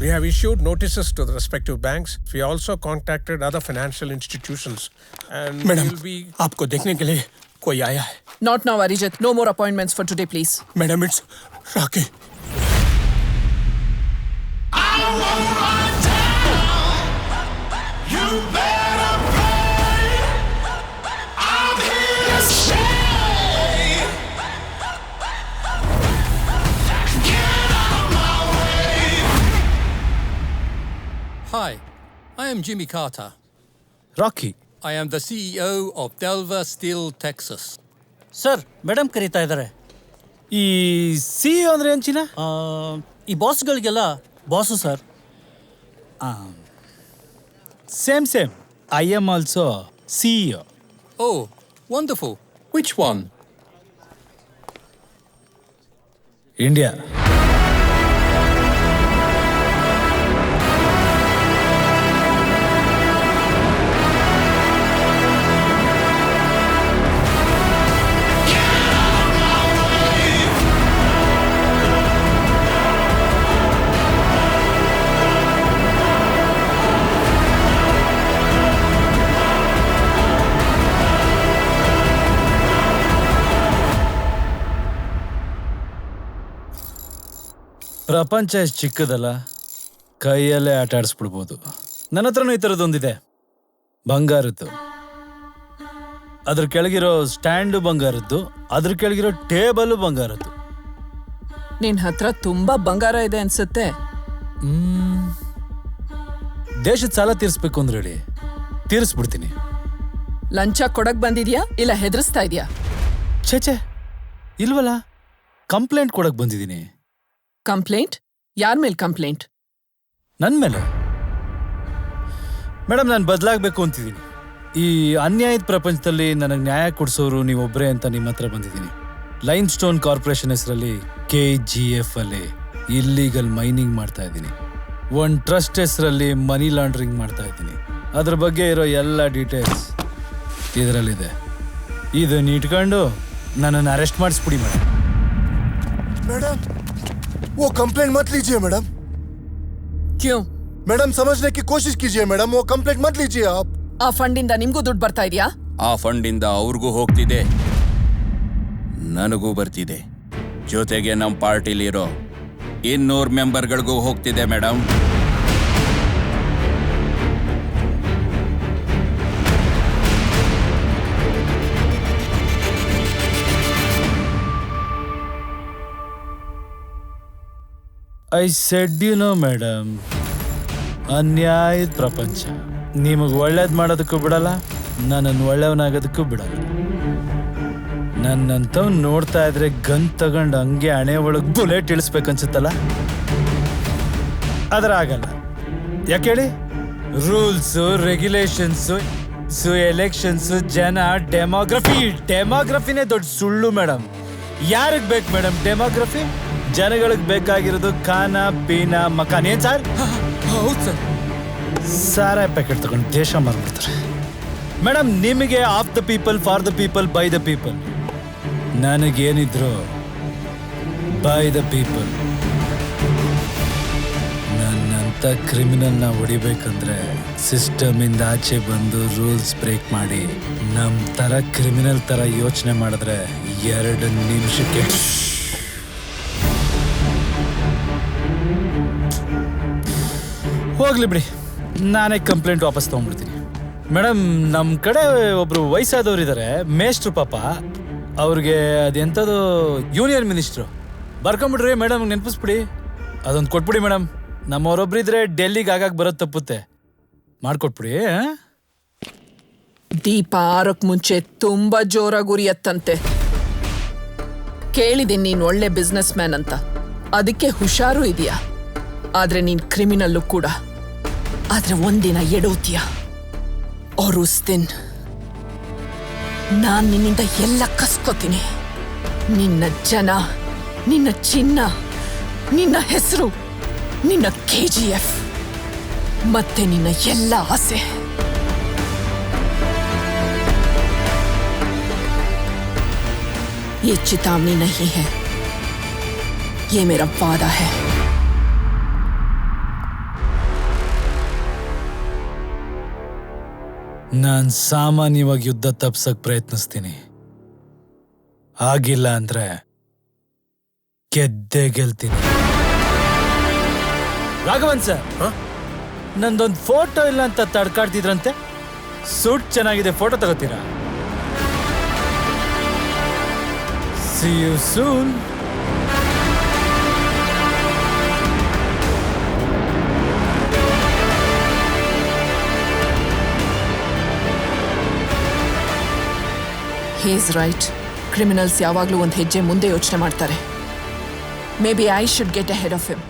We have issued notices to the respective banks. We also contacted other financial institutions. And madam, we'll be... आपको देखने के लिए कोई आया है. Not now, Arijit. No more appointments for today, please. Madam, it's Rocky. Hi, I am Jimmy Carter. Rocky. I am the CEO of Delver Steel, Texas. Sir madam ಕರೀತಾ ಇದ್ದಾರೆ. ಈ ಸಿ ಅಂದ್ರೆ ಏನ್ ಚಿನ್ನ? ಈ ಬಾಸ್ಗಳಿಗೆಲ್ಲ boss sir. Same I am also CEO. Oh, wonderful. Which one? India. ಪ್ರಪಂಚ ಎಷ್ಟು ಚಿಕ್ಕದಲ್ಲ, ಕೈಯಲ್ಲೇ ಆಟ ಆಡಿಸ್ಬಿಡ್ಬೋದು. ನನ್ನ ಹತ್ರನೂ ಈ ಥರದ್ದೊಂದಿದೆ, ಬಂಗಾರದ್ದು. ಅದ್ರ ಕೆಳಗಿರೋ ಸ್ಟ್ಯಾಂಡು ಬಂಗಾರದ್ದು, ಅದ್ರ ಕೆಳಗಿರೋ ಟೇಬಲು ಬಂಗಾರದ್ದು. ನಿನ್ ಹತ್ರ ತುಂಬಾ ಬಂಗಾರ ಇದೆ ಅನ್ಸುತ್ತೆ. ದೇಶದ ಸಾಲ ತೀರಿಸ್ಬೇಕು ಅಂದ್ರೆ ಹೇಳಿ, ತೀರಿಸ್ಬಿಡ್ತೀನಿ. ಲಂಚ ಕೊಡಕ್ ಬಂದಿದ್ಯಾ ಇಲ್ಲ ಹೆದರ್ಸ್ತಾ ಇದೀಯಾ? ಛೇ ಇಲ್ವಲ್ಲ, ಕಂಪ್ಲೇಂಟ್ ಕೊಡಕ್ ಬಂದಿದ್ದೀನಿ. ಕಂಪ್ಲೇಂಟ್? ಯಾರ ಮೇಲೆ ಕಂಪ್ಲೇಂಟ್? ನನ್ನ ಮೇಲೆ. ಮೇಡಮ್, ನಾನು ಬದಲಾಗಬೇಕು ಅಂತಿದ್ದೀನಿ. ಈ ಅನ್ಯಾಯದ ಪ್ರಪಂಚದಲ್ಲಿ ನನಗೆ ನ್ಯಾಯ ಕೊಡಿಸೋರು ನೀವೊಬ್ಬರೇ ಅಂತ ನಿಮ್ಮ ಹತ್ರ ಬಂದಿದ್ದೀನಿ. ಲೈಮ್ ಸ್ಟೋನ್ ಕಾರ್ಪೊರೇಷನ್ ಹೆಸರಲ್ಲಿ KGF ಅಲ್ಲಿ ಇಲ್ಲೀಗಲ್ ಮೈನಿಂಗ್ ಮಾಡ್ತಾ ಇದ್ದೀನಿ. ಒಂದು ಟ್ರಸ್ಟ್ ಹೆಸರಲ್ಲಿ ಮನಿ ಲಾಂಡ್ರಿಂಗ್ ಮಾಡ್ತಾ ಇದ್ದೀನಿ. ಅದ್ರ ಬಗ್ಗೆ ಇರೋ ಎಲ್ಲ ಡೀಟೇಲ್ಸ್ ಇದರಲ್ಲಿದೆ. ಇದನ್ನ ಇಟ್ಕೊಂಡು ನನ್ನನ್ನು ಅರೆಸ್ಟ್ ಮಾಡಿಸ್ಬಿಡಿ ಮೇಡಮ್. मैडम, वो कंप्लेंट मत लीजिए मैडम. ಕ್ಯೂ? मैडम, समझने की कोशिश कीजिए मैडम, वो कंप्लेंट मत लीजिए आप. ಆ ಫಂಡಿಂದ ನಿಮ್ಗೂ ದುಡ್ಡು ಬರ್ತಾ ಇದೆಯಾ? ಆ ಫಂಡಿಂದ ಅವ್ರಿಗೂ ಹೋಗ್ತಿದೆ, ನನಗೂ ಬರ್ತಿದೆ. ಜೊತೆಗೆ ನಮ್ಮ ಪಾರ್ಟಿಲಿರೋ 200 ಮೆಂಬರ್ಗಳಿಗೂ ಹೋಗ್ತಿದೆ madam. I said you know madam, ಅನ್ಯಾಯದ ಪ್ರಪಂಚ. ನಿಮಗೆ ಒಳ್ಳೇದು ಮಾಡೋದಕ್ಕೂ ಬಿಡಲ್ಲ, ನನ್ನನ್ನು ಒಳ್ಳೆಯವನಾಗೋದಕ್ಕೂ ಬಿಡಲ್ಲ. ನನ್ನಂಥವ್ ನೋಡ್ತಾ ಇದ್ರೆ ಗನ್ ತಗೊಂಡು ಹಂಗೆ ಹಣೆ ಒಳಗೆ ಬುಲೆಟ್ ಇಳಿಸ್ಬೇಕನ್ಸುತ್ತಲ್ಲ, ಅದರ ಆಗಲ್ಲ. ಯಾಕೆ ಹೇಳಿ? ರೂಲ್ಸು, ರೆಗ್ಯುಲೇಷನ್ಸು, ಎಲೆಕ್ಷನ್ಸು, ಜನ, ಡೆಮೋಗ್ರಫಿನೇ ದೊಡ್ಡ ಸುಳ್ಳು ಮೇಡಮ್. ಯಾರಿಗೆ ಬೇಕು ಮೇಡಮ್ ಡೆಮೋಗ್ರಫಿ? ಜನಗಳಿಗೆ ಬೇಕಾಗಿರೋದು ಖಾನ ಪೀನಾ ಮಕಾನ್. ಏನ್ ಸರ್? ಹೌದು ಸರ್. ಸಾರಾ ಪ್ಯಾಕೆಟ್ ತಗೊಂಡು ದೇಶ ಮಾರ್ಬಿಡ್ತಾರೆ ಮೇಡಮ್. ನಿಮಗೆ of the people, for the people, by the people. ನನಗೇನಿದ್ರು ಬೈ ದ ಪೀಪಲ್. ನನ್ನಂಥ ಕ್ರಿಮಿನಲ್ನ ಹೊಡಿಬೇಕಂದ್ರೆ ಸಿಸ್ಟಮಿಂದ ಆಚೆ ಬಂದು ರೂಲ್ಸ್ ಬ್ರೇಕ್ ಮಾಡಿ ನಮ್ಮ ಥರ ಕ್ರಿಮಿನಲ್ ಥರ ಯೋಚನೆ ಮಾಡಿದ್ರೆ 2 ನಿಮಿಷಕ್ಕೆ ಹೋಗ್ಲಿ ಬಿಡಿ, ನಾನೇ ಕಂಪ್ಲೇಂಟ್ ವಾಪಸ್ ತೊಗೊಂಡ್ಬಿಡ್ತೀನಿ. ಮೇಡಮ್, ನಮ್ಮ ಕಡೆ ಒಬ್ರು ವಯಸ್ಸಾದವ್ರು ಇದ್ದಾರೆ, ಮೇಷ್ಟ್ರು ಪಾಪ. ಅವ್ರಿಗೆ ಅದೆಂಥದ್ದು ಯೂನಿಯನ್ ಮಿನಿಸ್ಟ್ರು. ಬರ್ಕೊಂಬಿಡ್ರಿ ಮೇಡಮ್, ನೆನಪಿಸ್ಬಿಡಿ. ಅದೊಂದು ಕೊಟ್ಬಿಡಿ ಮೇಡಮ್. ನಮ್ಮವರೊಬ್ರಿದ್ರೆ ಡೆಲ್ಲಿಗೆ ಆಗಾಗ ಬರೋದು ತಪ್ಪುತ್ತೆ, ಮಾಡ್ಕೊಟ್ಬಿಡಿ. ದೀಪ ಆರಕ್ ಮುಂಚೆ ತುಂಬಾ ಜೋರಾಗಿ ಉರಿಯತ್ತಂತೆ. ಕೇಳಿದ್ದೀನಿ ನೀನ್ ಒಳ್ಳೆ ಬಿಸ್ನೆಸ್ ಮ್ಯಾನ್ ಅಂತ, ಅದಕ್ಕೆ ಹುಷಾರು ಇದೆಯಾ. ಆದ್ರೆ ನೀನ್ ಕ್ರಿಮಿನಲ್ಲು ಕೂಡ. ಆದ್ರೆ ಒಂದಿನ ಎಡೋತೀಯ. और उस दिन ನಾನ್ ನಿನ್ನಿಂದ ಎಲ್ಲ ಕಸ್ಕೋತೀನಿ. ನಿನ್ನ ಜನ, ನಿನ್ನ ಚಿನ್ನ, ನಿನ್ನ ಹೆಸರು, ನಿನ್ನ KGF ಮತ್ತೆ ನಿನ್ನ ಎಲ್ಲ ಆಸೆ. ये चेतावनी नहीं है, ये मेरा वादा है. ನಾನು ಸಾಮಾನ್ಯವಾಗಿ ಯುದ್ಧ ತಪ್ಸಕ್ ಪ್ರಯತ್ನಿಸ್ತೀನಿ. ಆಗಿಲ್ಲ ಅಂದ್ರೆ ಗೆದ್ದೇ ಗೆಲ್ತೀನಿ. ರಾಘವನ್ ಸರ್, ನಂದೊಂದು ಫೋಟೋ ಇಲ್ಲ ಅಂತ ತಡ್ಕಾಡ್ತಿದ್ರಂತೆ. ಸೂಟ್ ಚೆನ್ನಾಗಿದೆ, ಫೋಟೋ ತಗೋತೀರಾ? See you soon. He is right. Criminals ಯಾವಾಗಲೂ ಒಂದು ಹೆಜ್ಜೆ ಮುಂದೆ ಯೋಚನೆ ಮಾಡ್ತಾರೆ. Maybe I should get ahead of him.